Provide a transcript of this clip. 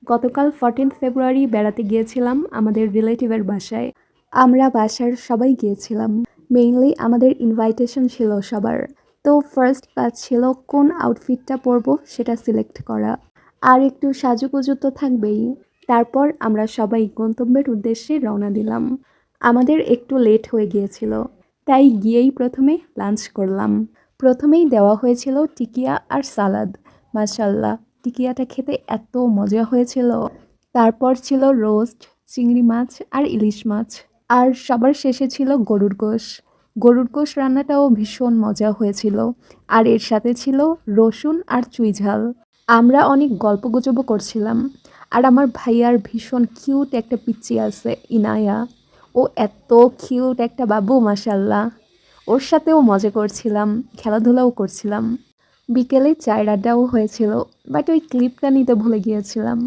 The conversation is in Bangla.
গতকাল 14th ফেব্রুয়ারি বেড়াতে গিয়েছিলাম আমাদের রিলেটিভের বাসায়। আমরা বাসার সবাই গিয়েছিলাম। মেইনলি আমাদের ইনভাইটেশন ছিল সবার। তো ফার্স্ট কাজ ছিল কোন আউটফিটটা পরবো সেটা সিলেক্ট করা। আর একটু সাজুগুজু তো থাকবেই। তারপর আমরা সবাই গন্তব্যের উদ্দেশ্যে রওনা দিলাম। আমাদের একটু লেট হয়ে গিয়েছিল, তাই গিয়েই প্রথমে লাঞ্চ করলাম। প্রথমেই দেওয়া হয়েছিল টিকিয়া আর সালাদ। মাশাল্লাহ, টিকিয়াটা খেতে এত মজা হয়েছিল। তারপর ছিল রোস্ট, চিংড়ি মাছ আর ইলিশ মাছ। আর সবার শেষে ছিল গরুর গোশ। গরুর গোশ রান্নাটাও ভীষণ মজা হয়েছিল। আর এর সাথে ছিল রসুন আর চুই ঝাল। আমরা অনেক গল্পগুজবও করছিলাম। আর আমার ভাইয়ার ভীষণ কিউট একটা পিচ্চি আছে, ইনায়া। ও এত কিউট একটা বাবু, মাশাল্লাহ। ওর সাথেও মজা করছিলাম, খেলাধুলাও করছিলাম। বিকেলে চায়ের আড্ডাও হয়েছিল, বাট ওই ক্লিপটা নিতে ভুলে গিয়েছিলাম।